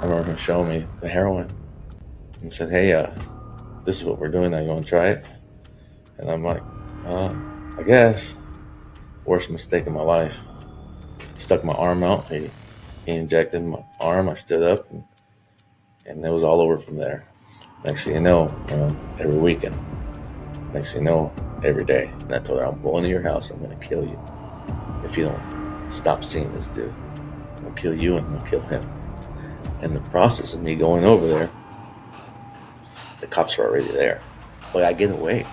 I remember him showing me the heroin and said, "Hey, this is what we're doing. Now you want to try it?" And I'm like, "I guess." Worst mistake of my life. He stuck my arm out. He injected my arm. I stood up, and it was all over from there. Next thing you know, every weekend. Next thing you know, every day. And I told her, "I'm going to your house. I'm going to kill you if you don't stop seeing this dude. I'll kill you and I'll kill him." In the process of me going over there, the cops were already there. But I get away.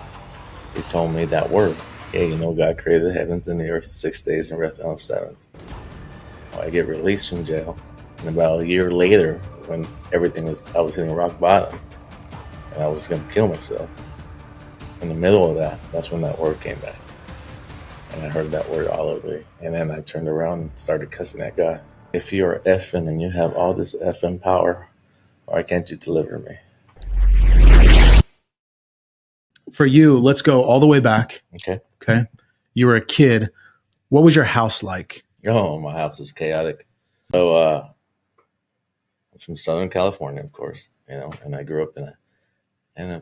He told me that word. "Yeah, you know, God created the heavens and the earth in 6 days and rested on the seventh." Well, I get released from jail. And about a year later, when I was hitting rock bottom and I was going to kill myself, in the middle of that, that's when that word came back. And I heard that word audibly. And then I turned around and started cussing at God. "If you're effing and you have all this effing power, why can't you deliver me?" For you, let's go all the way back. Okay. Okay. You were a kid. What was your house like? Oh, my house was chaotic. So, I'm from Southern California, of course, and I grew up in a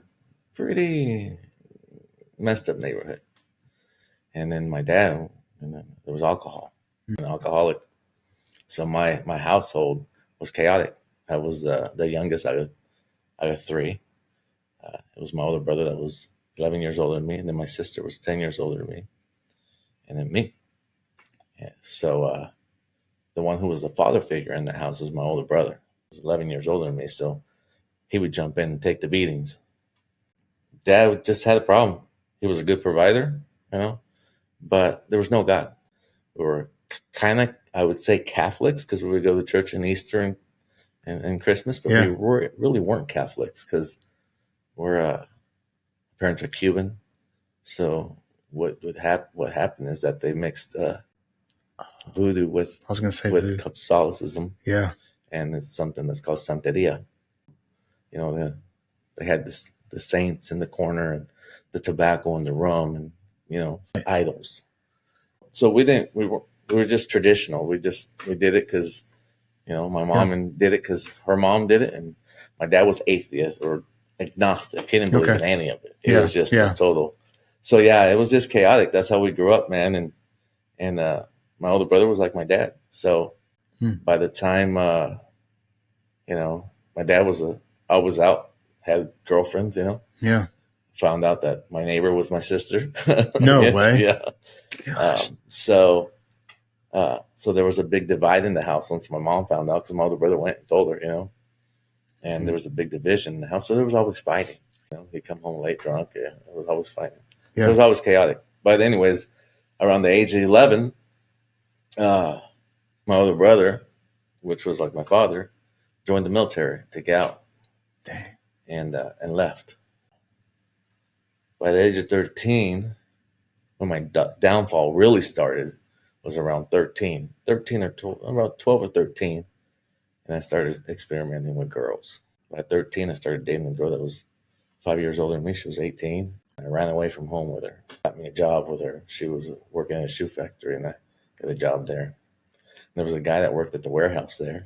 pretty messed up neighborhood. And then my dad, there was alcohol, an alcoholic. So my household was chaotic. I was the youngest out of three. It was my older brother that was 11 years older than me, and then my sister was 10 years older than me, and then me. Yeah. So the one who was the father figure in the house was my older brother. He was 11 years older than me, so he would jump in and take the beatings. Dad just had a problem. He was a good provider, but there was no God. We were kind of, I would say, Catholics because we would go to church in Easter and Christmas, but we really weren't Catholics because we're parents are Cuban. So what happened is that they mixed voodoo with I was going to say with voodoo. Catholicism. Yeah. And it's something that's called Santeria. They had the saints in the corner and the tobacco and the rum and idols. So we were just traditional. We did it because my mom and did it because her mom did it, and my dad was atheist or agnostic. He didn't believe in any of it. It was just a total. So yeah, it was just chaotic. That's how we grew up, man. And my older brother was like my dad. So by the time my dad was always out, had girlfriends, Yeah. Found out that my neighbor was my sister. No way. Yeah. Gosh. So there was a big divide in the house once my mom found out because my older brother went and told her, and there was a big division in the house. So there was always fighting. He'd come home late drunk. Yeah, it was always fighting. Yeah. So it was always chaotic. But anyways, around the age of 11, my older brother, which was like my father, joined the military to get out. Dang. And left. By the age of 13, when my downfall really started, was around 13 or 12, around 12 or 13, and I started experimenting with girls. By 13, I started dating a girl that was 5 years older than me. She was 18. I ran away from home with her, got me a job with her. She was working in a shoe factory, and I got a job there. And there was a guy that worked at the warehouse there,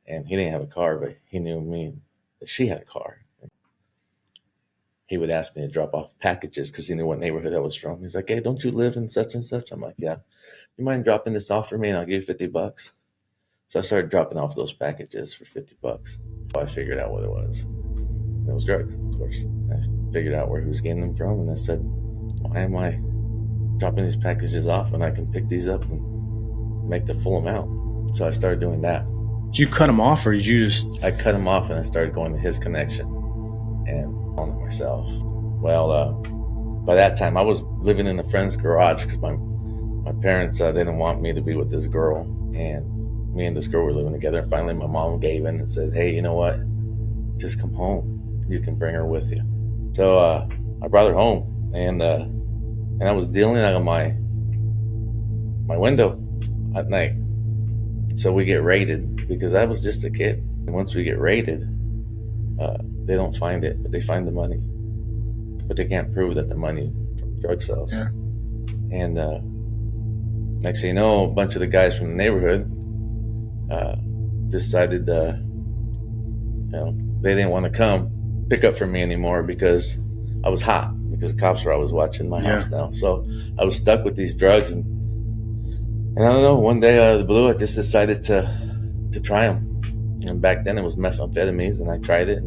and he didn't have a car, but he knew me that she had a car. He would ask me to drop off packages because he knew what neighborhood I was from. He's like, "Hey, don't you live in such and such?" I'm like, "Yeah." "You mind dropping this off for me and I'll give you $50? So I started dropping off those packages for $50. I figured out what it was. And it was drugs, of course. I figured out where he was getting them from, and I said, "Why am I dropping these packages off when I can pick these up and make the full amount?" So I started doing that. Did you cut him off, or did you just... I cut him off and I started going to his connection and on it myself. Well, by that time I was living in a friend's garage because my parents they didn't want me to be with this girl, and me and this girl were living together. And finally my mom gave in and said, "Hey, you know what? Just come home. You can bring her with you." So I brought her home, and I was dealing out of my window at night. So we get raided because I was just a kid. And once we get raided, they don't find it, but they find the money. But they can't prove that the money from drug sales. Yeah. And next thing you know, a bunch of the guys from the neighborhood decided they didn't want to come pick up for me anymore because I was hot, because the cops were always watching my house now. So I was stuck with these drugs, and I don't know. One day out of the blue, I just decided to try them. And back then, it was methamphetamines, and I tried it.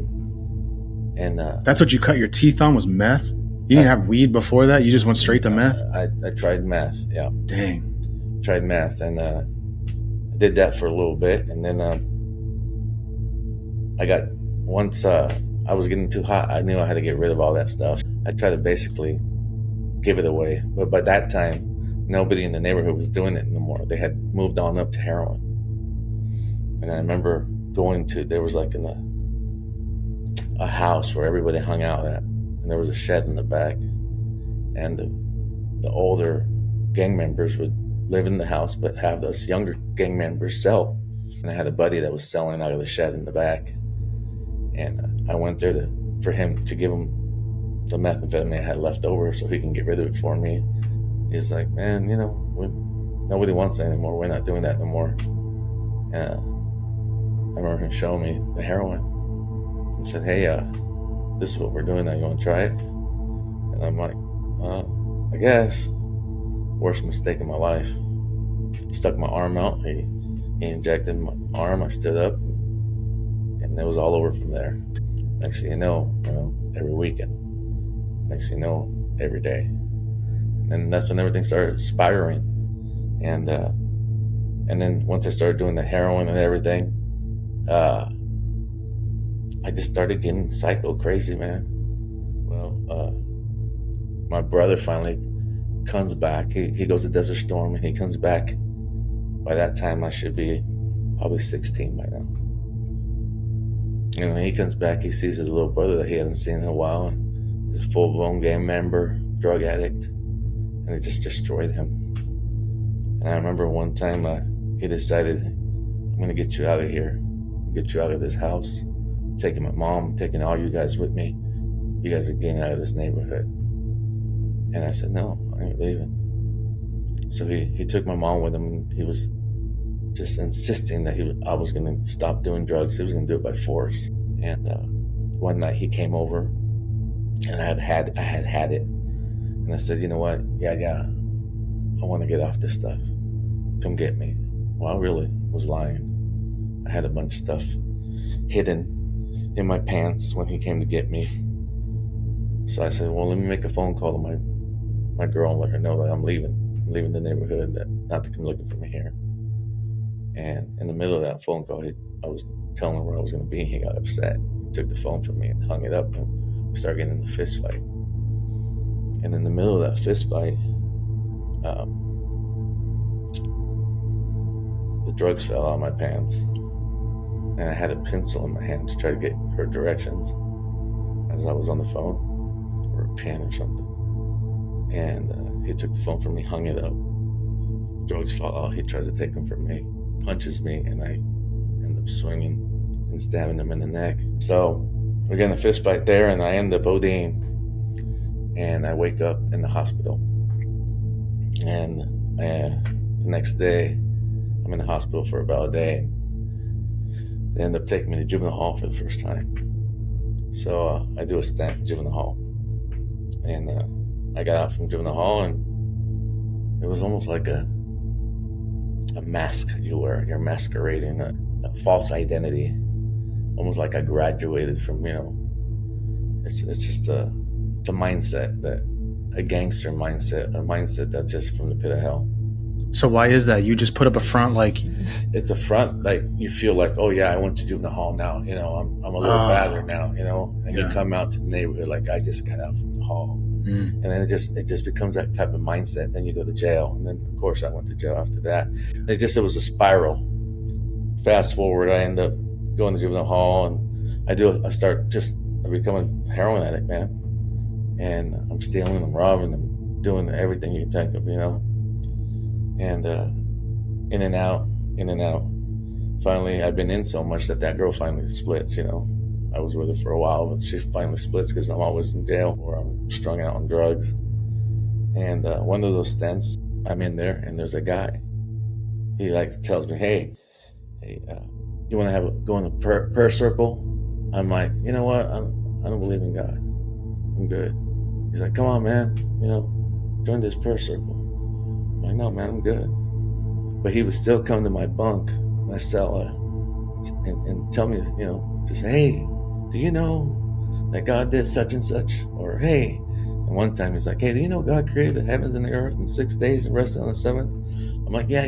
And That's what you cut your teeth on, was meth? You didn't have weed before that? You just went straight to meth? I tried meth. Yeah. Dang. Tried meth, and I did that for a little bit, and then once I was getting too hot, I knew I had to get rid of all that stuff. I tried to basically give it away, but by that time, nobody in the neighborhood was doing it no more. They had moved on up to heroin. And I remember there was like a house where everybody hung out at, and there was a shed in the back, and the older gang members would live in the house but have us younger gang members sell. And I had a buddy that was selling out of the shed in the back, and I went there for him to give him the methamphetamine I had left over so he can get rid of it for me. He's like, man, nobody wants it anymore. We're not doing that no more. I remember him showing me the heroin and said, hey, this is what we're doing now. You want to try it? And I'm like, I guess. Worst mistake of my life. He stuck my arm out. He injected my arm. I stood up, and it was all over from there. Next thing you know, every weekend. Next thing you know, every day. And that's when everything started spiraling. And then once I started doing the heroin and everything, I just started getting psycho crazy, man. Well, my brother finally comes back. He goes to Desert Storm, and he comes back. By that time, I should be probably 16 by now. And when he comes back, he sees his little brother that he hasn't seen in a while. He's a full-blown gang member, drug addict, and it just destroyed him. And I remember one time he decided, I'm going to get you out of here, get you out of this house. I'm taking my mom, taking all you guys with me. You guys are getting out of this neighborhood. And I said, no, I ain't leaving. So he took my mom with him, and he was just insisting that I was going to stop doing drugs. He was going to do it by force. And one night he came over, and I had it. And I said, you know what? Yeah, I want to get off this stuff. Come get me. Well, I really was lying. I had a bunch of stuff hidden in my pants when he came to get me. So I said, well, let me make a phone call to my girl and let her know that I'm leaving. I'm leaving the neighborhood, that not to come looking for me here. And in the middle of that phone call, I was telling him where I was going to be. He got upset. He took the phone from me and hung it up, and we started getting in a fist fight. And in the middle of that fist fight, the drugs fell out of my pants, and I had a pencil in my hand to try to get her directions as I was on the phone, or a pen or something. And he took the phone from me, hung it up. Drugs fall out. He tries to take them from me, punches me, and I end up swinging and stabbing him in the neck. So we're getting a fist fight there, and I end up ODing, and I wake up in the hospital. And the next day, I'm in the hospital for about a day, and they end up taking me to juvenile hall for the first time. So I do a stint in juvenile hall, and I got out from juvenile hall, and it was almost like a mask you wear. You're masquerading a false identity, almost like I graduated from, it's just a mindset, that a gangster mindset, a mindset that's just from the pit of hell. So why is that? You just put up a front like... It's a front, like you feel like, oh yeah, I went to juvenile hall now, I'm a little badder now, and you come out to the neighborhood like, I just got out from the hall. And then it just becomes that type of mindset. Then you go to jail, and then of course I went to jail after that. It was a spiral. Fast forward, I end up going to juvenile hall, and I become a heroin addict, man. And I'm stealing, I'm robbing, I'm doing everything you can think of, and in and out. Finally, I've been in so much that girl finally splits. I was with her for a while, but she finally splits because I'm always in jail or I'm strung out on drugs. And one of those stints, I'm in there, and there's a guy. He tells me, hey, you want to go in a prayer circle I'm like, you know what? I don't believe in God. I'm good. He's like, come on, man. Join this prayer circle. I'm like, no, man, I'm good. But he would still come to my bunk, my cell, and tell me, just, hey, do you know that God did such and such? Or, hey, and one time he's like, hey, do you know God created the heavens and the earth in 6 days and rested on the seventh? I'm like, yeah.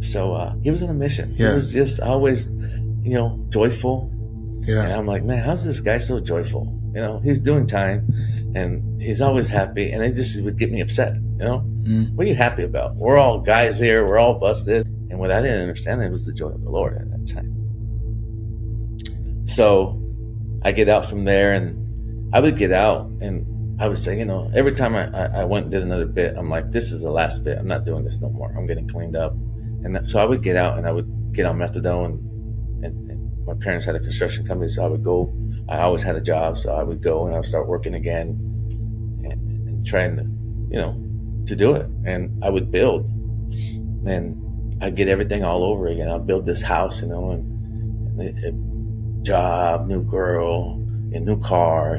So he was on a mission. Yeah. He was just always, joyful. Yeah. And I'm like, man, how's this guy so joyful? He's doing time and he's always happy. And it just would get me upset. What are you happy about? We're all guys here. We're all busted. And what I didn't understand, it was the joy of the Lord at that time. So I get out from there, and I would get out and I would say, every time I went and did another bit, I'm like, this is the last bit. I'm not doing this no more. I'm getting cleaned up. So I would get out and I would get on methadone, and my parents had a construction company, so I would go. I always had a job, so I would go and I would start working again and trying to do it. And I would build, and I'd get everything all over again. I'd build this house, and job, new girl, a new car,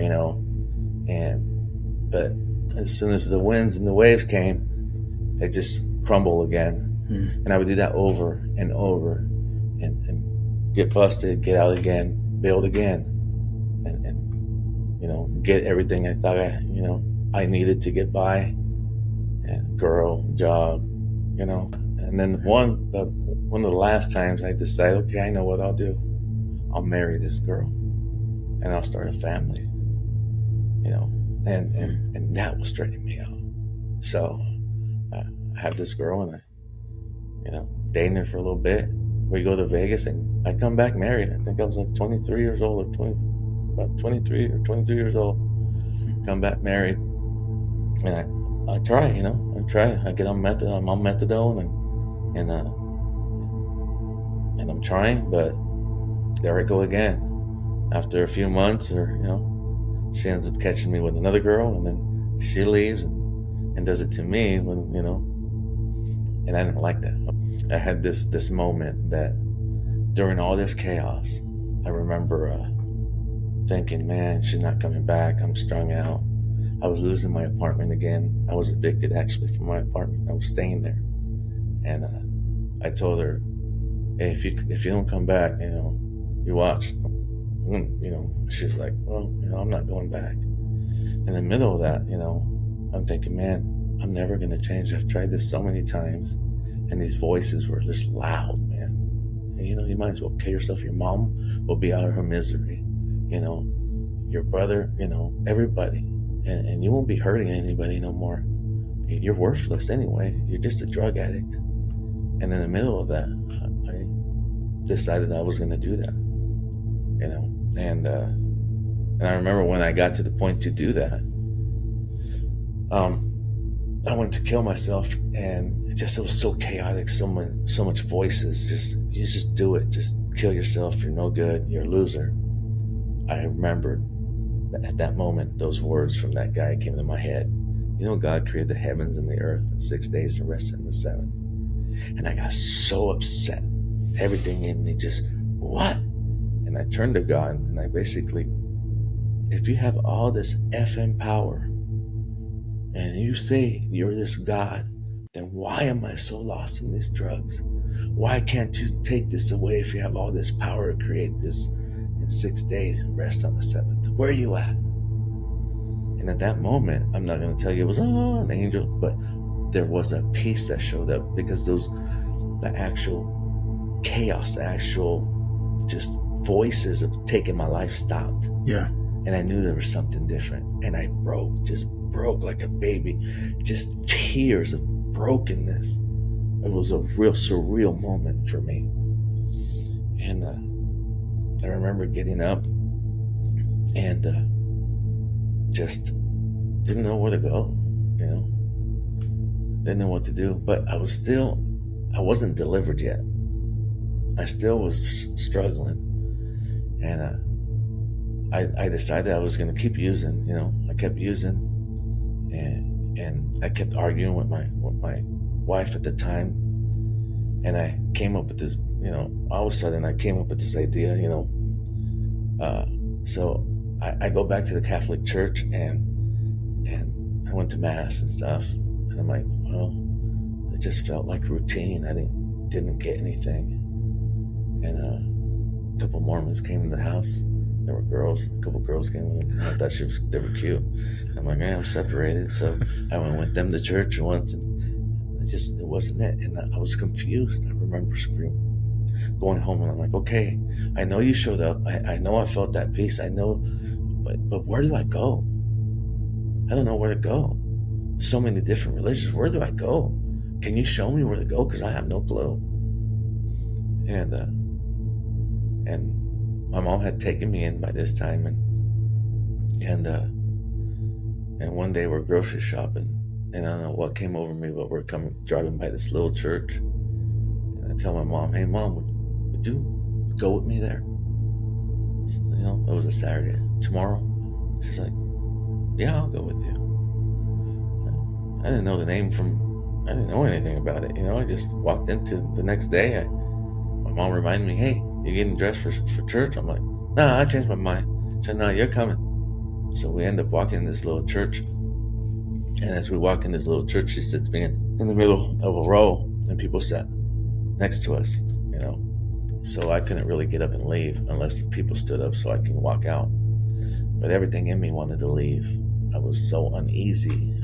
but as soon as the winds and the waves came, it just crumbled again. And I would do that over and over, and get busted, get out again, build again, and get everything I thought I needed to get by, and girl, job, and then one of the last times I decided, okay, I know what I'll do. I'll marry this girl and I'll start a family, and that will straighten me out. So I have this girl, and I, dating her for a little bit. We go to Vegas, and I come back married. I think I was like 23 years old, about 23 or 22 years old. Come back married, and I try, I get on methadone. I'm on methadone, and I'm trying, but there I go again. After a few months, or she ends up catching me with another girl, and then she leaves and does it to me when and I didn't like that. I had this moment that during all this chaos, I remember thinking, man, she's not coming back. I'm strung out. I was losing my apartment again. I was evicted actually from my apartment. I was staying there, and I told her, hey, if you don't come back, you watch. She's like, well, I'm not going back. In the middle of that, I'm thinking, man, I'm never going to change. I've tried this so many times, and these voices were just loud, man. And, you might as well kill yourself. Your mom will be out of her misery, your brother, everybody, and you won't be hurting anybody no more. You're worthless anyway. You're just a drug addict. And in the middle of that, I decided I was going to do that, and I remember when I got to the point to do that, I went to kill myself, and it was so chaotic, so much voices. You just do it. Just kill yourself. You're no good. You're a loser. I remembered that at that moment, those words from that guy came into my head. God created the heavens and the earth in 6 days and rested in the seventh. And I got so upset. Everything in me just, what? And I turned to God, and I basically, if you have all this FM power, and you say you're this God, then why am I so lost in these drugs? Why can't you take this away if you have all this power to create this in 6 days and rest on the seventh? Where are you at? And at that moment, I'm not going to tell you it was an angel, but there was a peace that showed up, because the actual chaos, the actual just voices of taking my life stopped. Yeah. And I knew there was something different. And I broke like a baby. Just tears of brokenness. It was a real surreal moment for me. And I remember getting up and just didn't know where to go, didn't know what to do. But I wasn't delivered yet. I still was struggling. And I decided I was going to keep using. I kept using, and I kept arguing with my wife at the time, and I came up with this all of a sudden I came up with this idea, uh, so I go back to the Catholic Church, and I went to mass and stuff, and I'm like, well, it just felt like routine. I didn't get anything, and a couple Mormons came to the house. There were girls. A couple girls came with them. I thought they were cute. I'm like, man, I'm separated. So I went with them to church once, and it wasn't it. And I was confused. I remember screaming, going home, and I'm like, okay, I know you showed up. I know I felt that peace. I know, but where do I go? I don't know where to go. So many different religions. Where do I go? Can you show me where to go? Because I have no clue. And my mom had taken me in by this time, and one day we're grocery shopping, and I don't know what came over me, but we're driving by this little church, and I tell my mom, "Hey, Mom, would you go with me there?" So, it was a Saturday. Tomorrow, she's like, "Yeah, I'll go with you." I didn't know the name I didn't know anything about it. I just walked into the next day. My mom reminded me, "Hey, you getting dressed for church?" I'm like, "Nah, I changed my mind." She said, "No, you're coming." So we end up walking in this little church. And as we walk in this little church, she sits me in the middle of a row, and people sat next to us, So I couldn't really get up and leave unless people stood up so I can walk out. But everything in me wanted to leave. I was so uneasy.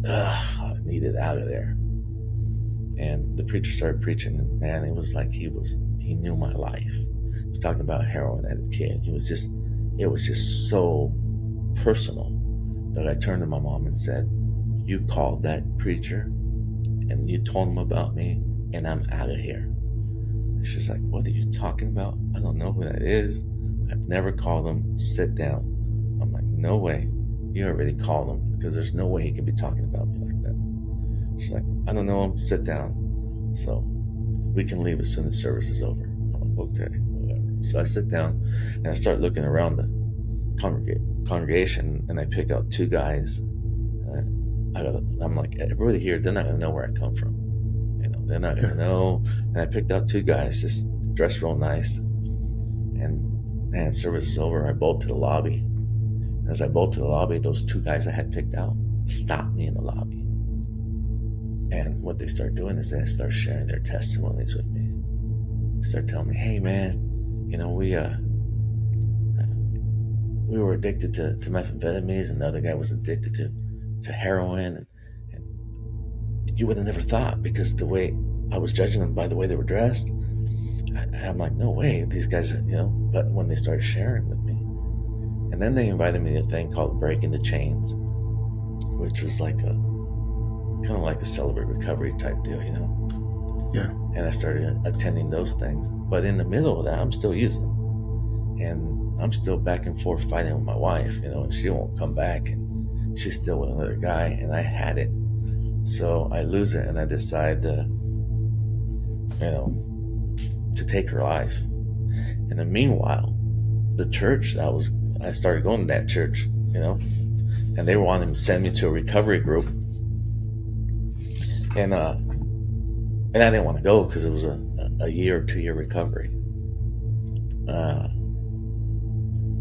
I needed out of there. And the preacher started preaching, and man, it was like he knew my life. He was talking about heroin as a kid. It was just so personal that I turned to my mom and said, "You called that preacher and you told him about me, and I'm out of here." And she's like, "What are you talking about? I don't know who that is. I've never called him. Sit down." I'm like, "No way. You already called him, because there's no way he could be talking about me like that." She's like, "I don't know him. Sit down. So we can leave as soon as service is over." I'm like, "Okay, whatever." So I sit down and I start looking around the congregation, and I pick out two guys. I'm like, everybody here, they're not going to know where I come from. They're not going to know. And I picked out two guys, just dressed real nice. And man, service is over. I bolt to the lobby. As I bolt to the lobby, those two guys I had picked out stopped me in the lobby. And what they start doing is they start sharing their testimonies with me. They start telling me, "Hey, man, we were addicted to methamphetamines, and the other guy was addicted to heroin, and you would have never thought, because the way I was judging them by the way they were dressed." I'm like, "No way, these guys," But when they started sharing with me, and then they invited me to a thing called Breaking the Chains, which was like kind of like a Celebrate Recovery type deal, Yeah. And I started attending those things. But in the middle of that, I'm still using, and I'm still back and forth fighting with my wife, and she won't come back, and she's still with another guy, and I had it. So I lose it, and I decide to take her life. And then meanwhile, the church I started going to that church, and they were wanting to send me to a recovery group. And I didn't want to go because it was a year or 2 year recovery.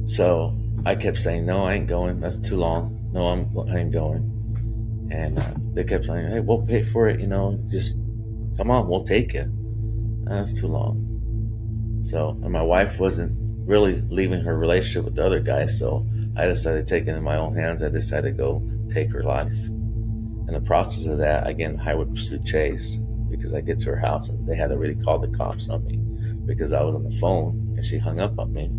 So I kept saying, "No, I ain't going. That's too long. No, I ain't going." And they kept saying, "Hey, we'll pay for it. Just come on, we'll take you." That's too long. So, and my wife wasn't really leaving her relationship with the other guy, so I decided to take it in my own hands. I decided to go take her life. In the process of that, I get in highway pursuit chase, because I get to her house and they had already called the cops on me because I was on the phone, and she hung up on me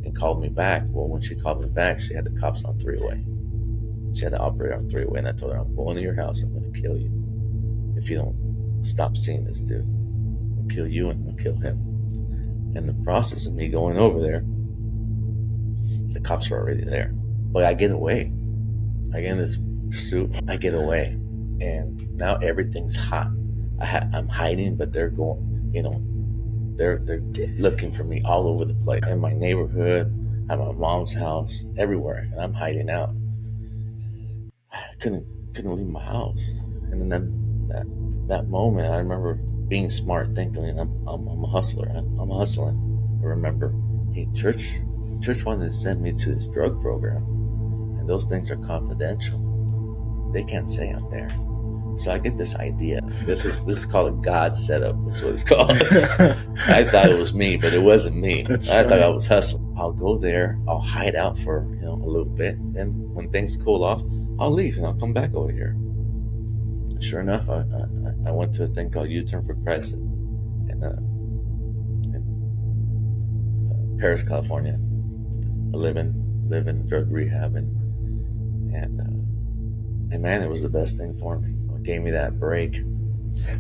and called me back. Well, when she called me back, she had the cops on three-way. She had the operator on three-way, and I told her, "I'm going to your house. I'm going to kill you if you don't stop seeing this dude. I'll kill you, and I'll kill him." In the process of me going over there, the cops were already there. But I get away. I get in this pursuit. I get away. And now everything's hot. I'm hiding, but they're going, they're looking for me all over the place. In my neighborhood, at my mom's house, everywhere. And I'm hiding out. I couldn't leave my house. And then that moment, I remember being smart, thinking I'm a hustler. I'm hustling. I remember, hey, church wanted to send me to this drug program, and those things are confidential. They can't say I'm there. So I get this idea. This is called a God setup. That's what it's called. I thought it was me, but it wasn't me. I thought I was hustling. I'll go there. I'll hide out for a little bit. Then when things cool off, I'll leave and I'll come back over here. And sure enough, I went to a thing called U-Turn for Christ in Paris, California. I live in drug rehab, and man, it was the best thing for me. It gave me that break.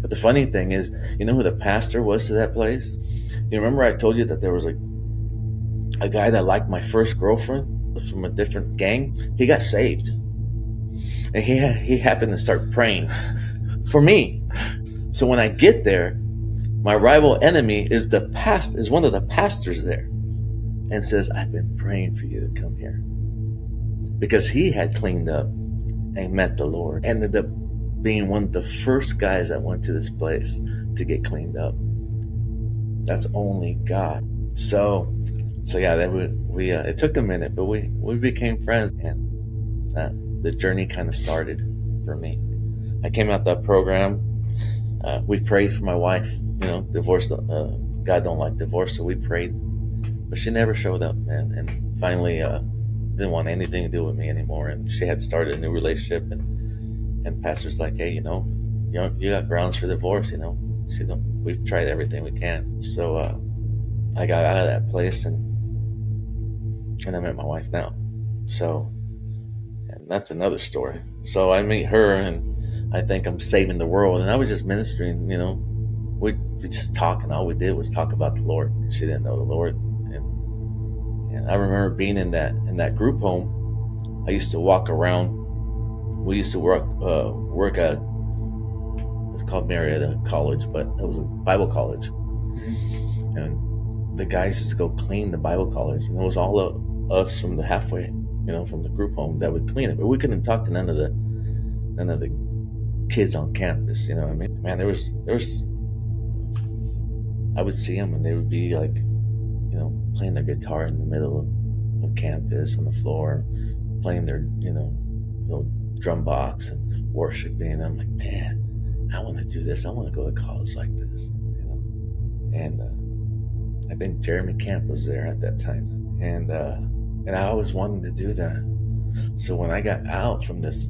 But the funny thing is, you know who the pastor was to that place? You remember I told you that there was a guy that liked my first girlfriend from a different gang? He got saved. And he happened to start praying for me. So when I get there, my rival enemy is one of the pastors there, and says, I've been praying for you to come here. Because he had cleaned up and met the Lord. Ended up being one of the first guys that went to this place to get cleaned up. That's only God. So yeah, it took a minute, but we became friends, and the journey kind of started for me. I came out that program. We prayed for my wife. Divorce. God don't like divorce, so we prayed, but she never showed up, man. And finally, didn't want anything to do with me anymore. And she had started a new relationship, and pastor's like, hey, you got grounds for divorce. We've tried everything we can. So I got out of that place, and I met my wife now. So, and that's another story. So I meet her, and I think I'm saving the world. And I was just ministering. We just talking. All we did was talk about the Lord. She didn't know the Lord, and I remember being in that group home. I used to walk around. We used to work at, it's called Marietta College, but it was a Bible college. And the guys used to go clean the Bible college, and it was all of us from the halfway, from the group home that would clean it. But we couldn't talk to none of the kids on campus. You know what I mean? Man, there was. I would see them, and they would be like, playing their guitar in the middle of campus on the floor, playing their, little drum box and worshiping. And I'm like, man, I want to do this. I want to go to college like this, And I think Jeremy Camp was there at that time, and I always wanted to do that. So when I got out from this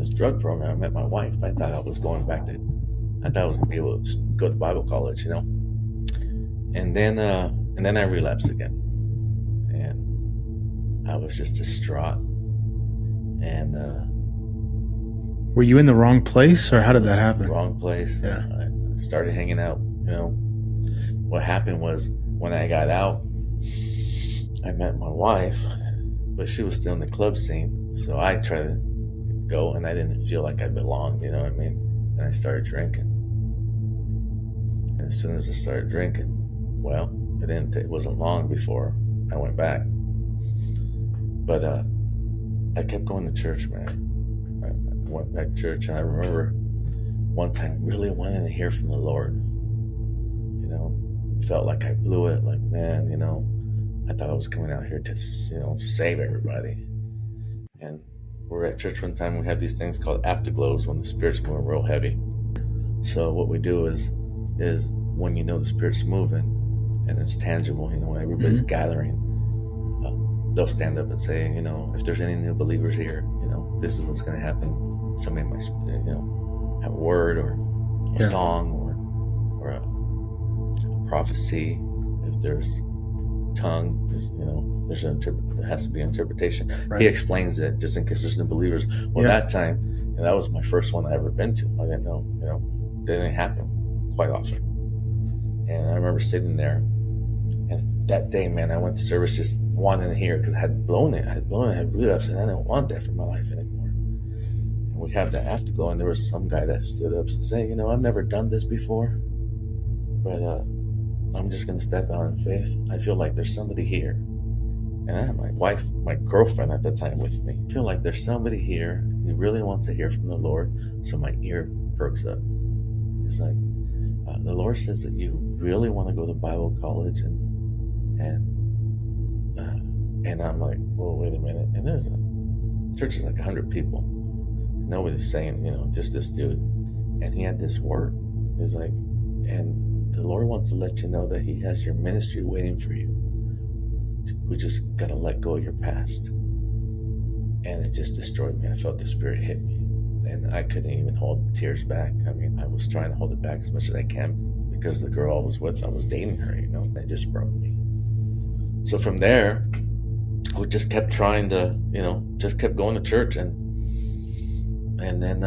drug program, I met my wife. I thought I was going to be able to go to Bible college, And then I relapsed again, and I was just distraught. And were you in the wrong place, or how did that happen? Wrong place. Yeah. I started hanging out. What happened was, when I got out, I met my wife, but she was still in the club scene. So I tried to go, and I didn't feel like I belonged. You know what I mean? And I started drinking. And as soon as I started drinking, well, it wasn't long before I went back. But I kept going to church, man. I went back to church, and I remember one time really wanting to hear from the Lord. Felt like I blew it. Like, man, I thought I was coming out here to, save everybody. And we're at church one time. We have these things called afterglows when the Spirit's moving real heavy. So what we do is when the Spirit's moving and it's tangible, when everybody's gathering, they'll stand up and say, if there's any new believers here, this is what's going to happen. Somebody might, have a word or a song or a prophecy. If there's tongue, there has to be interpretation. Right. He explains it just in case there's no believers. Well, that time, that was my first one I ever been to. I didn't know, it didn't happen quite often. And I remember sitting there, and that day, man, I went to service just wanting to hear, because I had blown it. I had relapsed, and I didn't want that for my life anymore. And we have that afterglow, and there was some guy that stood up and said, I've never done this before, but I'm just going to step out in faith. I feel like there's somebody here. And I had my wife, my girlfriend at the time with me. I feel like there's somebody here who really wants to hear from the Lord. So my ear perks up. It's like, the Lord says that you really want to go to Bible college, and I'm like, well, wait a minute. And there's a church is like 100 people. Nobody's saying, just this dude. And he had this word. He's like, and the Lord wants to let you know that He has your ministry waiting for you. We just got to let go of your past. And it just destroyed me. I felt the Spirit hit me. And I couldn't even hold tears back. I mean, I was trying to hold it back as much as I can because the girl I was with, I was dating her, and it just broke me. So from there, we just kept trying to, just kept going to church. And then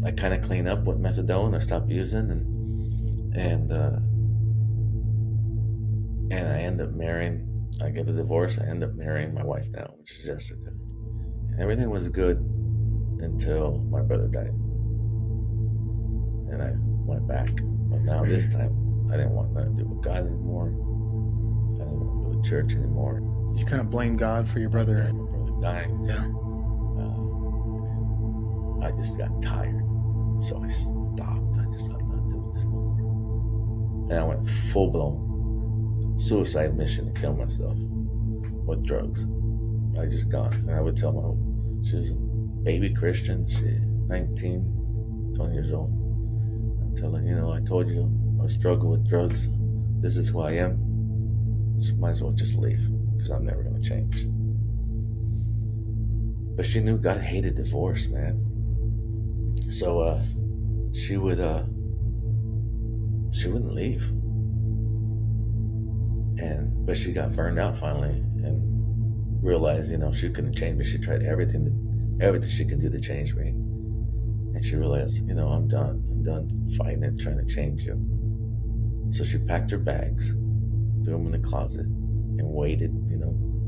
I kind of cleaned up with methadone. I stopped using, and I ended up marrying. I get a divorce. I end up marrying my wife now, which is Jessica. And everything was good until my brother died, and I went back. But now this time, I didn't want nothing to do with God anymore. I didn't want to do with church anymore. Did you kind of blame God for your brother? Yeah, my brother dying. Yeah. I just got tired, so I stopped. I'm not doing this no more. And I went full blown suicide mission to kill myself with drugs. I just gone. And I would tell she was a baby Christian, 19, 20 years old. I'm telling I told you I struggle with drugs. This is who I am. So might as well just leave because I'm never going to change. But she knew God hated divorce, man. So she wouldn't leave. But she got burned out finally and realized, she couldn't change me. She tried everything she can do to change me. And she realized, I'm done. I'm done fighting it, trying to change you. So she packed her bags, threw them in the closet, and waited,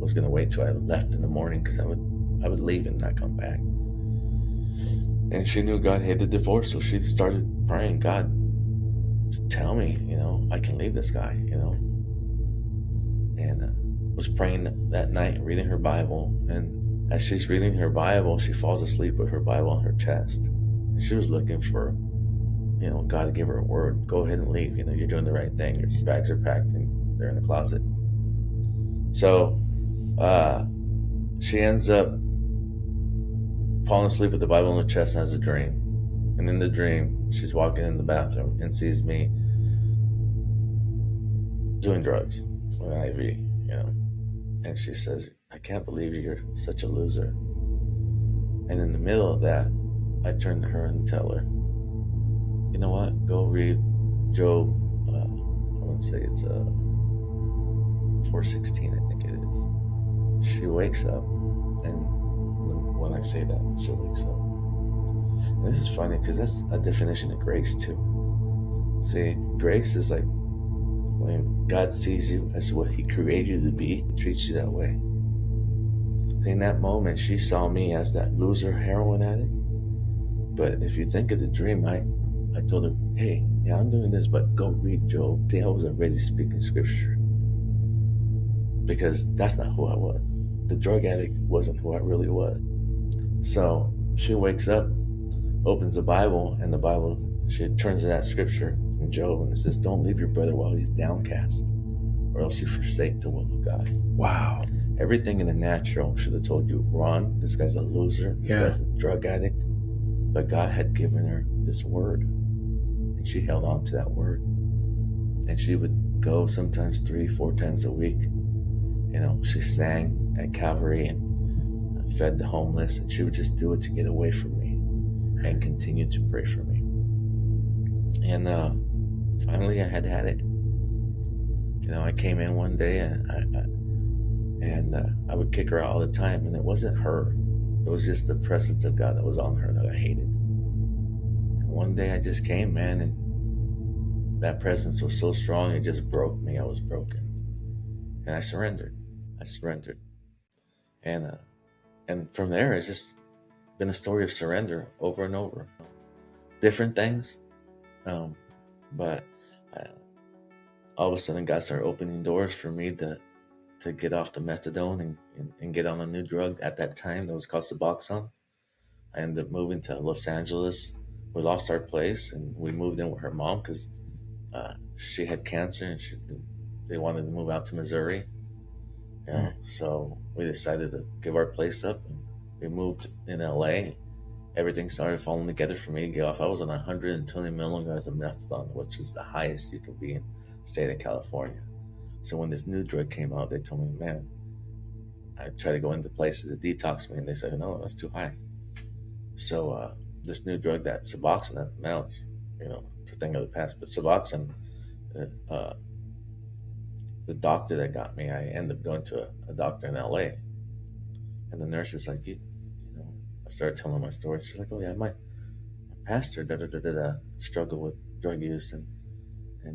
was going to wait till I left in the morning because I would leave and not come back. And she knew God hated divorce, so she started praying, God, tell me, I can leave this guy, and was praying that night, reading her Bible. And as she's reading her Bible, she falls asleep with her Bible on her chest. And she was looking for, God to give her a word. Go ahead and leave. You're doing the right thing. Your bags are packed and they're in the closet. So she ends up falling asleep with the Bible on her chest and has a dream. And in the dream, she's walking in the bathroom and sees me doing drugs with an IV, And she says, I can't believe you're such a loser. And in the middle of that, I turn to her and tell her, you know what? Go read Job. I want to say it's 4:16, I think it is. She wakes up, and when I say that, she wakes up. And this is funny because that's a definition of grace too. See, grace is like when God sees you as what He created you to be and treats you that way. In that moment, she saw me as that loser heroin addict. But if you think of the dream, I told her, hey, yeah, I'm doing this, but go read Job. See, I was already speaking scripture. Because that's not who I was. The drug addict wasn't who I really was. So she wakes up, opens the Bible, and the Bible, she turns to that scripture in Job, and it says, don't leave your brother while he's downcast, or else you forsake the will of God. Wow. Everything in the natural should have told you, run, this guy's a loser, this guy's a drug addict. But God had given her this word, and she held on to that word. And she would go sometimes 3-4 times a week. She sang at Calvary and fed the homeless, and she would just do it to get away from me and continue to pray for me. And finally I had it. I came in one day and I would kick her out all the time, and it wasn't her. It was just the presence of God that was on her that I hated. And one day I just came, man, and that presence was so strong, it just broke me. I was broken. And I surrendered. And from there, it's just been a story of surrender over and over. Different things. But all of a sudden, God started opening doors for me to get off the methadone and get on a new drug at that time that was called Suboxone. I ended up moving to Los Angeles we lost our place and we moved in with her mom because she had cancer and they wanted to move out to Missouri. You know, so we decided to give our place up and we moved in LA. Everything started falling together for me to get off. I was on 120 milligrams of methadone, which is the highest you can be in the state of California. So when this new drug came out, they told me, man, I tried to go into places to detox me, and they said, no, that's too high. So this new drug, that Suboxone, now it's, it's a thing of the past, but Suboxone, uh, the doctor that got me, I ended up going to a doctor in LA, and the nurse is like, I started telling my story. She's like, oh yeah, my pastor struggled with drug use and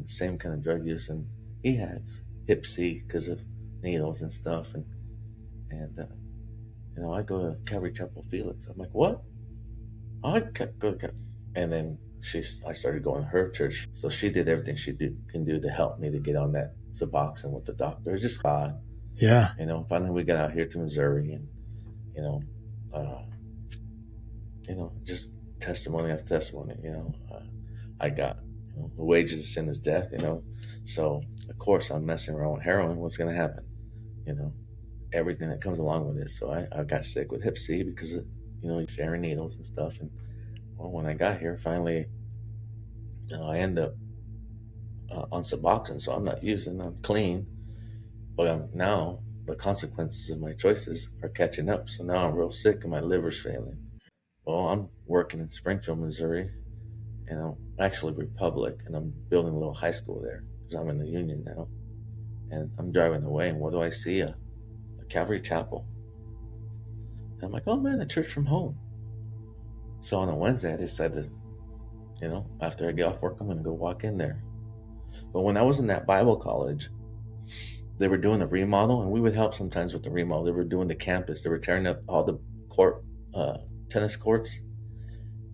the same kind of drug use, and he has Hep C because of needles and stuff, and I go to Calvary Chapel Felix. I'm like, what? I go to and then I started going to her church, so she did everything can do to help me to get on that Suboxone with the doctor. It's just God, Yeah. Finally we got out here to Missouri, and you know, uh, just testimony after testimony. I got, the wages of sin is death. So of course I'm messing around with heroin. What's going to happen? You know, everything that comes along with it. So I got sick with Hep C because of, sharing needles and stuff. And well, when I got here, finally, I end up on Suboxone, so I'm not using. I'm clean, but I'm now the consequences of my choices are catching up. So now I'm real sick and my liver's failing. Well, I'm working in Springfield, Missouri, and I'm actually Republic, and I'm building a little high school there because I'm in the union now. And I'm driving away, and what do I see? A Calvary Chapel. And I'm like, oh man, a church from home. So on a Wednesday, I decided, after I get off work, I'm going to go walk in there. But when I was in that Bible college, they were doing a remodel, and we would help sometimes with the remodel. They were doing the campus. They were tearing up all the tennis courts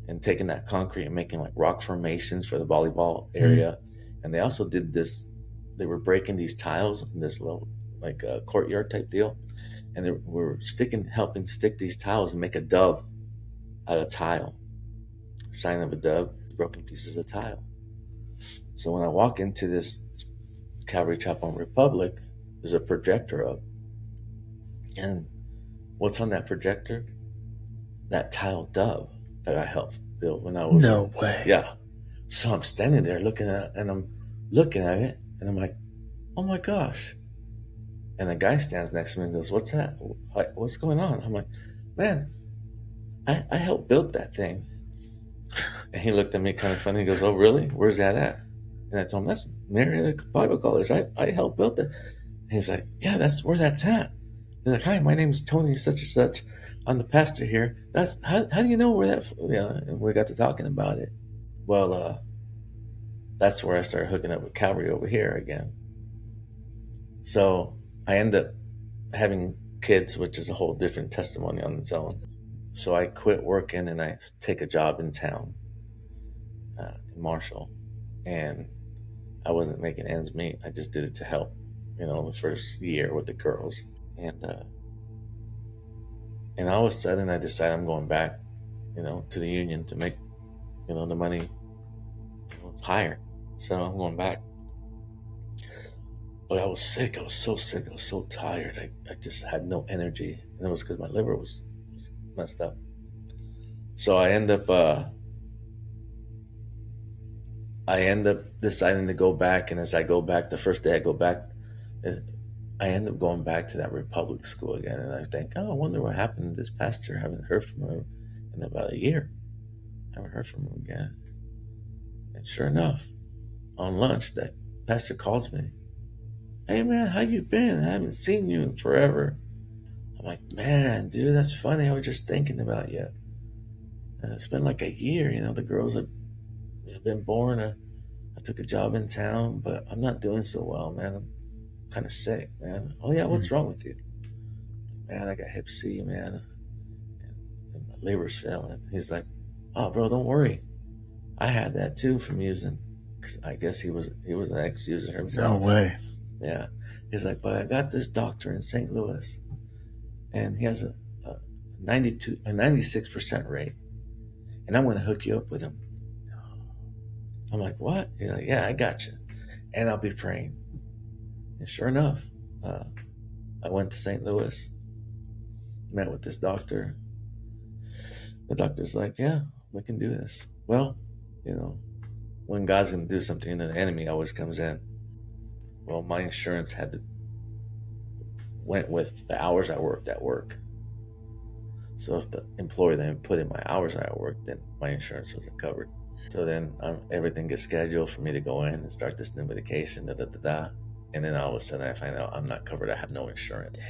and taking that concrete and making like rock formations for the volleyball area. And they also did this. They were breaking these tiles in this little like courtyard type deal, and they were helping stick these tiles and make a dove out of tile, sign of a dove, broken pieces of tile. So when I walk into this Calvary Chapel in Republic, there's a projector up, and what's on that projector? That tile dove that I helped build when I was No way. Yeah. So I'm standing there looking at it, and I'm like, oh my gosh. And a guy stands next to me and goes, what's that? What's going on? I'm like, man, I helped build that thing. And he looked at me kind of funny. He goes, oh, really? Where's that at? And I told him, that's Marietta Bible College. I helped build it. And he's like, yeah, that's where that's at. He's like, hi, my name is Tony such and such. I'm the pastor here. How do you know where that, and we got to talking about it. Well, that's where I started hooking up with Calvary over here again. So I end up having kids, which is a whole different testimony on its own. So I quit working and I take a job in town, in Marshall, and I wasn't making ends meet. I just did it to help, the first year with the girls, and all of a sudden I decided I'm going back, to the union to make, the money higher. So I'm going back. But I was sick. I was so sick. I was so tired. I just had no energy. And it was because my liver was messed up. So I end up deciding to go back. And as I go back, the first day I go back, I end up going back to that Republic school again. And I think, oh, I wonder what happened to this pastor. I haven't heard from him in about a year. I haven't heard from him again. And sure enough, on lunch, that pastor calls me. Hey man, how you been? I haven't seen you in forever. I'm like, man, dude, that's funny. I was just thinking about you. It's been like a year. The girls have been born. I took a job in town, but I'm not doing so well, man. I'm kind of sick, man. Oh yeah, what's wrong with you? Man, I got Hep C, man, and my liver's failing. He's like, oh, bro, don't worry. I had that too from using. Cause I guess he was an ex-user himself. No way. Yeah. He's like, but I got this doctor in St. Louis, and he has a 96% rate, and I'm going to hook you up with him. I'm like, what? He's like, yeah, I got you. And I'll be praying. And sure enough, I went to St. Louis, met with this doctor. The doctor's like, yeah, we can do this. Well, you know, when God's going to do something, the enemy always comes in. Well, my insurance went with the hours I worked at work. So if the employer then put in my hours I worked, then my insurance wasn't covered. So then everything gets scheduled for me to go in and start this new medication, and then all of a sudden I find out I'm not covered. I have no insurance.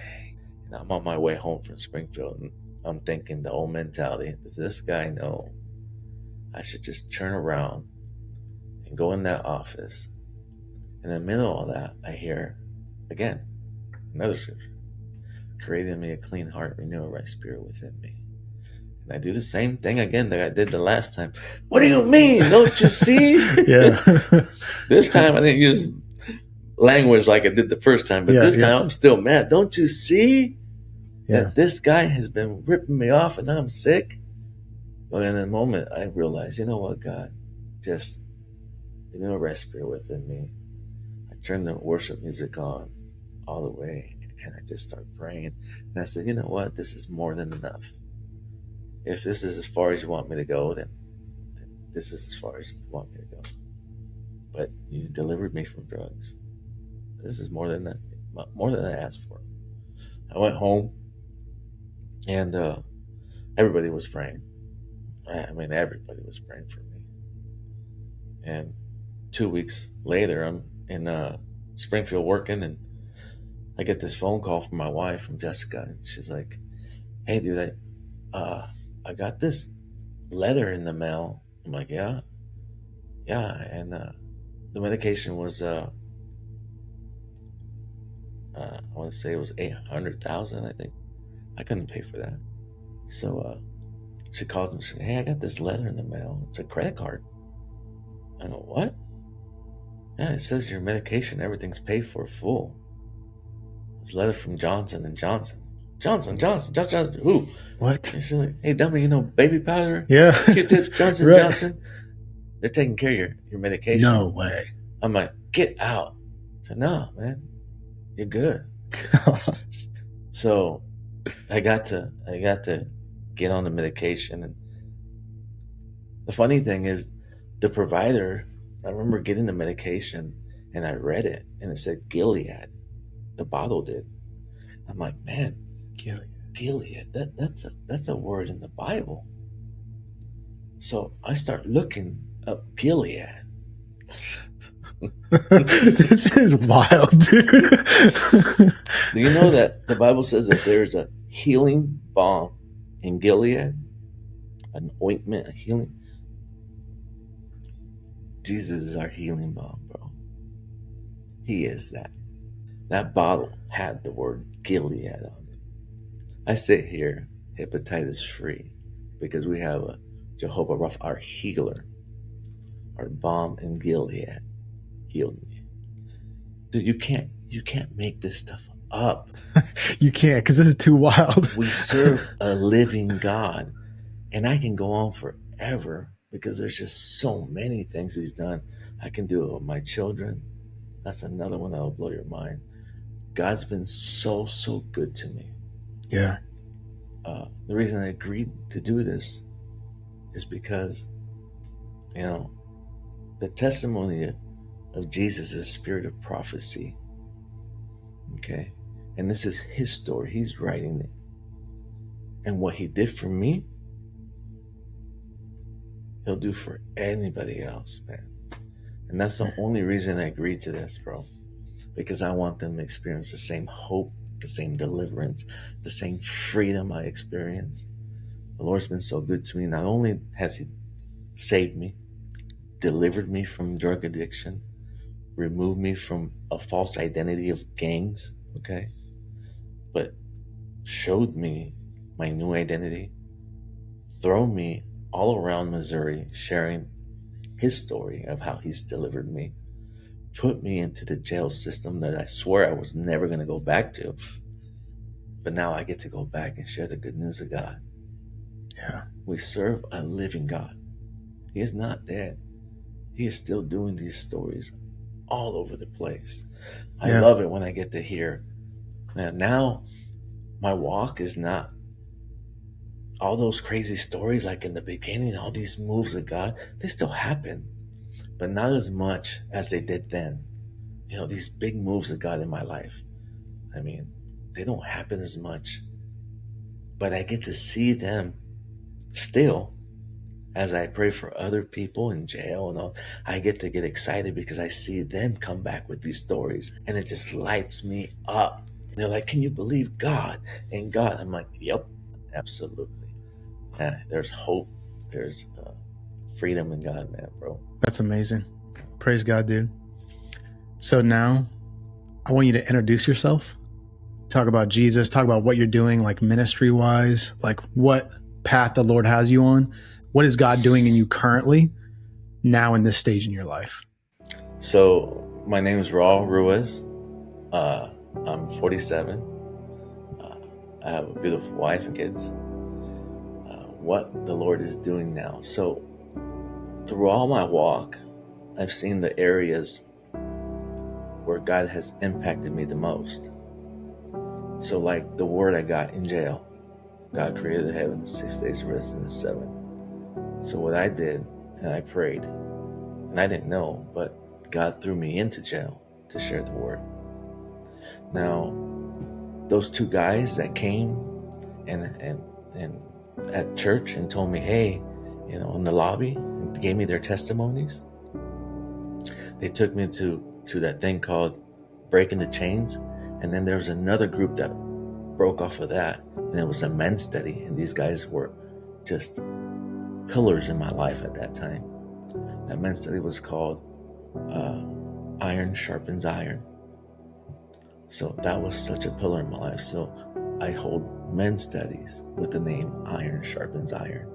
And I'm on my way home from Springfield, and I'm thinking the old mentality: does this guy know I should just turn around and go in that office? In the middle of all that, I hear again another scripture: creating me a clean heart, renew a right spirit within me. And I do the same thing again that I did the last time. What do you mean? Don't you see? Yeah. This time I didn't use language like I did the first time, but this time I'm still mad. Don't you see that this guy has been ripping me off and I'm sick? But in the moment I realized, you know what, God, just renew a right spirit within me. I turned the worship music on all the way and I just started praying. And I said, you know what, this is more than enough. If this is as far as you want me to go, then this is as far as you want me to go. But you delivered me from drugs. This is more than I asked for. I went home, and everybody was praying. I mean, everybody was praying for me. And 2 weeks later, I'm in Springfield working, and I get this phone call from my wife, from Jessica, and she's like, "Hey, dude, I got this letter in the mail." I'm like, yeah, and the medication was I want to say it was 800,000. I think I couldn't pay for that, so she calls me and says, "Hey, I got this letter in the mail. It's a credit card." I go, "What?" "Yeah, it says your medication, everything's paid for full. It's a letter from Johnson and Johnson." Johnson, who? What? And she's like, "Hey, dummy, baby powder, Yeah. Q-tips, Johnson Right. Johnson. They're taking care of your medication." No way. I'm like, "Get out." I said, "No, man, you're good." So I got to get on the medication, and the funny thing is, the provider. I remember getting the medication, and I read it, and it said Gilead. The bottle did. I'm like, man, Gilead. That's a word in the Bible. So I start looking up Gilead. This is wild, dude. Do you know that the Bible says that there's a healing balm in Gilead? An ointment, a healing. Jesus is our healing balm, bro. He is that. That bottle had the word Gilead on it. I sit here hepatitis free because we have a Jehovah Rapha, our healer. Our balm in Gilead healed me. Dude, you can't make this stuff up. You can't, because this is too wild. We serve a living God, and I can go on forever because there's just so many things He's done. I can do it with my children. That's another one that'll blow your mind. God's been so good to me. Yeah. The reason I agreed to do this is because, the testimony of Jesus is a spirit of prophecy. Okay? And this is His story. He's writing it. And what He did for me, He'll do for anybody else, man. And that's the only reason I agreed to this, bro. Because I want them to experience the same hope, the same deliverance, the same freedom I experienced. The Lord's been so good to me. Not only has He saved me, delivered me from drug addiction, removed me from a false identity of gangs, okay, but showed me my new identity, thrown me all around Missouri, sharing His story of how He's delivered me, put me into the jail system that I swore I was never going to go back to. But now I get to go back and share the good news of God. Yeah. We serve a living God. He is not dead. He is still doing these stories all over the place. I Yeah. love it when I get to hear that now my walk is not all those crazy stories like in the beginning, all these moves of God. They still happen, but not as much as they did then. These big moves of God in my life. I mean, they don't happen as much, but I get to see them still as I pray for other people in jail and all. I get excited because I see them come back with these stories, and it just lights me up. They're like, "Can you believe God and God?" I'm like, "Yep, absolutely." Yeah, there's hope. There's freedom in God, man, bro. That's amazing. Praise God, dude. So now I want you to introduce yourself. Talk about Jesus. Talk about what you're doing, like ministry wise, like what path the Lord has you on. What is God doing in you currently now in this stage in your life? So my name is Raul Ruiz. I'm 47. I have a beautiful wife and kids. What the Lord is doing now. So through all my walk, I've seen the areas where God has impacted me the most. So like the word I got in jail, God created the heavens 6 days, rest in the seventh. So what I did, and I prayed, and I didn't know, but God threw me into jail to share the word. Now, those two guys that came and at church and told me, hey, in the lobby, and gave me their testimonies. They took me to that thing called Breaking the Chains. And then there was another group that broke off of that. And it was a men's study. And these guys were just pillars in my life at that time. That men's study was called Iron Sharpens Iron. So that was such a pillar in my life. So I hold men's studies with the name Iron Sharpens Iron.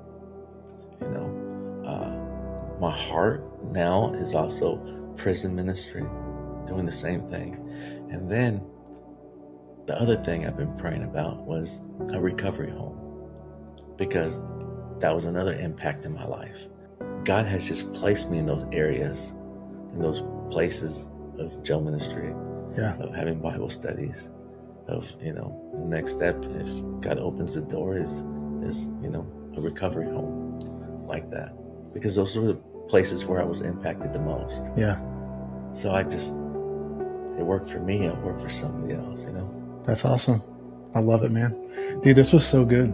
My heart now is also prison ministry, doing the same thing. And then the other thing I've been praying about was a recovery home, because that was another impact in my life. God has just placed me in those areas, in those places of jail ministry, of having Bible studies, of the next step, if God opens the door, is a recovery home like that, because those were the places where I was impacted the most. Yeah. So it worked for me, it worked for somebody else. That's awesome. I love it, man. Dude, this was so good.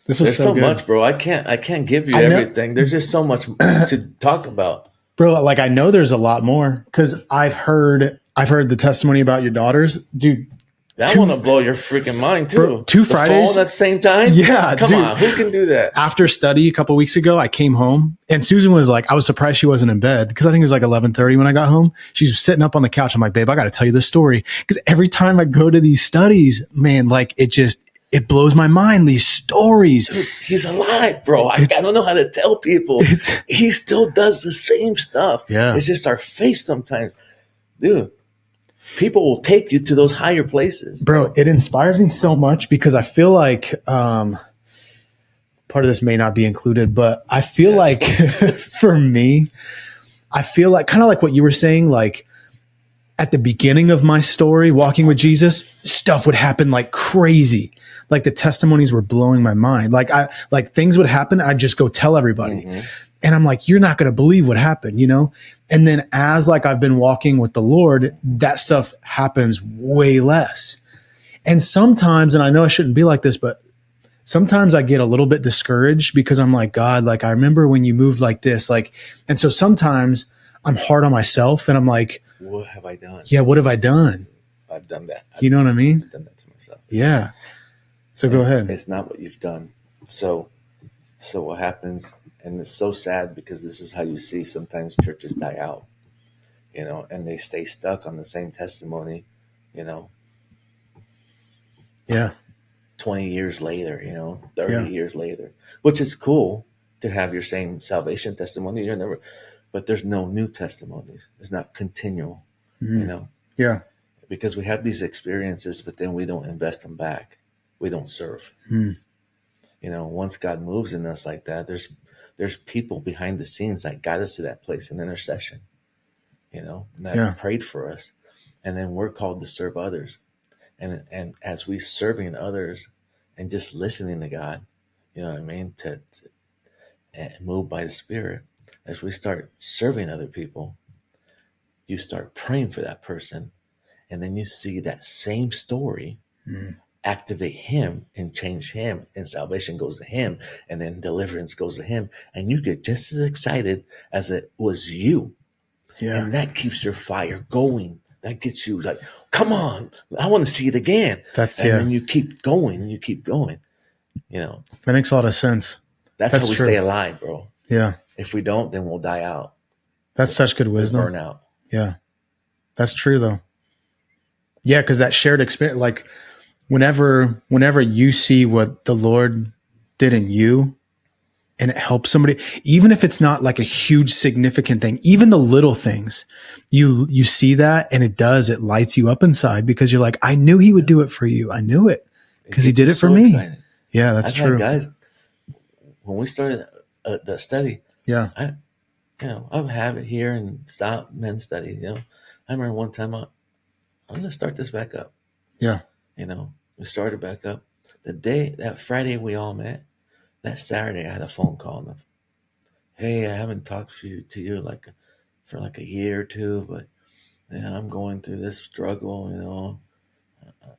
This was There's so good. much, bro. I can't give you everything. There's just so much to talk about. Bro, like I know there's a lot more because I've heard the testimony about your daughters. Dude, that one will blow your freaking mind too. Bro, 2 Fridays at the same time? Yeah. Come on, who can do that? After study a couple weeks ago, I came home and Susan was like, I was surprised she wasn't in bed because I think it was like 11:30 when I got home. She's sitting up on the couch. I'm like, babe, I got to tell you this story. Because every time I go to these studies, man, like it blows my mind, these stories. Dude, he's alive, bro. I don't know how to tell people. He still does the same stuff. Yeah. It's just our faith sometimes. Dude, people will take you to those higher places. Bro, it inspires me so much because I feel like part of this may not be included, but I feel like for me, I feel like kind of like what you were saying, like at the beginning of my story, walking with Jesus, stuff would happen like crazy. Like the testimonies were blowing my mind. Like things would happen. I'd just go tell everybody. Mm-hmm. And I'm like, you're not going to believe what happened, And then as like I've been walking with the Lord, that stuff happens way less. And sometimes, and I know I shouldn't be like this, but sometimes I get a little bit discouraged because I'm like, God, like I remember when you moved like this, and so sometimes I'm hard on myself and I'm like, what have I done? Yeah, what have I done? I've done that. You know what I mean? I've done that to myself. Yeah. So go ahead. It's not what you've done. So what happens, and it's so sad because this is how you see sometimes churches die out, and they stay stuck on the same testimony, Yeah. 20 years later, 30 years later, which is cool to have your same salvation testimony. But there's no new testimonies. It's not continual, Yeah. because we have these experiences, but then we don't invest them back. We don't serve. Hmm. You know, once God moves in us like that, there's people behind the scenes that got us to that place in intercession, you know, that Yeah. prayed for us. And then we're called to serve others. And as we serving others and just listening to God, you know what I mean, to and moved by the Spirit, as we start serving other people, you start praying for that person, and then you see that same story Hmm. activate him and change him, and salvation goes to him, and then deliverance goes to him, and you get just as excited as it was you, Yeah. and that keeps your fire going. That gets you like, come on, I want to see it again, That's, and yeah. then you keep going and you keep going. You know, That makes a lot of sense. that's how That's we stay true. alive, bro. Yeah. If we don't, then we'll die out. That's such good We'll wisdom. burn out. Yeah. That's true though. Yeah. Cause that shared experience, like whenever you see what the Lord did in you and it helps somebody, even if it's not like a huge significant thing, even the little things, you see that and it lights you up inside because you're like, I knew he would do it for you. I knew it It because he gets did you it for so me. excited. Yeah. That's I've had true. guys when we started the study. Yeah. I I'll have it here and stop men's studies. You know, I remember one time I'm gonna start this back up. Yeah. You know, we started back up. That Friday we all met. That Saturday I had a phone call. And hey, I haven't talked to you like for like a year or two, but yeah, I'm going through this struggle. You know,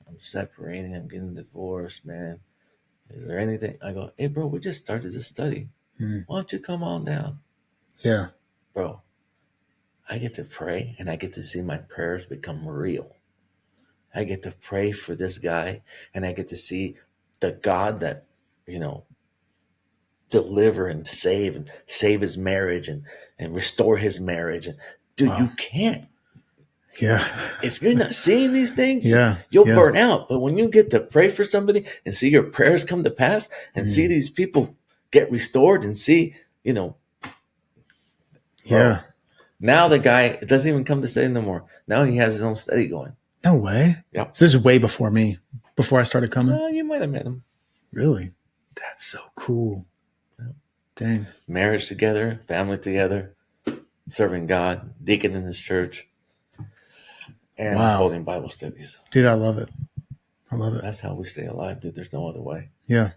I'm separating. I'm getting divorced, man. Is there anything? I go, hey, bro, we just started this study. Mm. Why don't you come on down, Yeah. bro? I get to pray and I get to see my prayers become real. I get to pray for this guy and I get to see the God that, you know, deliver and save his marriage and restore his marriage. And dude, you Wow. can't. Yeah. If you're not seeing these things, Yeah. you'll Yeah. burn out. But when you get to pray for somebody and see your prayers come to pass and see Mm. these people get restored and see, you know, bro, Yeah. now the guy doesn't even come to study no more. Now he has his own study going. No way. Yep. So this is way before me, before I started coming. You might have met him. Really? That's so cool. Yep. Dang. Marriage together, family together, serving God, deacon in his church, and Wow. holding Bible studies. Dude, I love it. I love it. That's how we stay alive, dude. There's no other way. Yeah.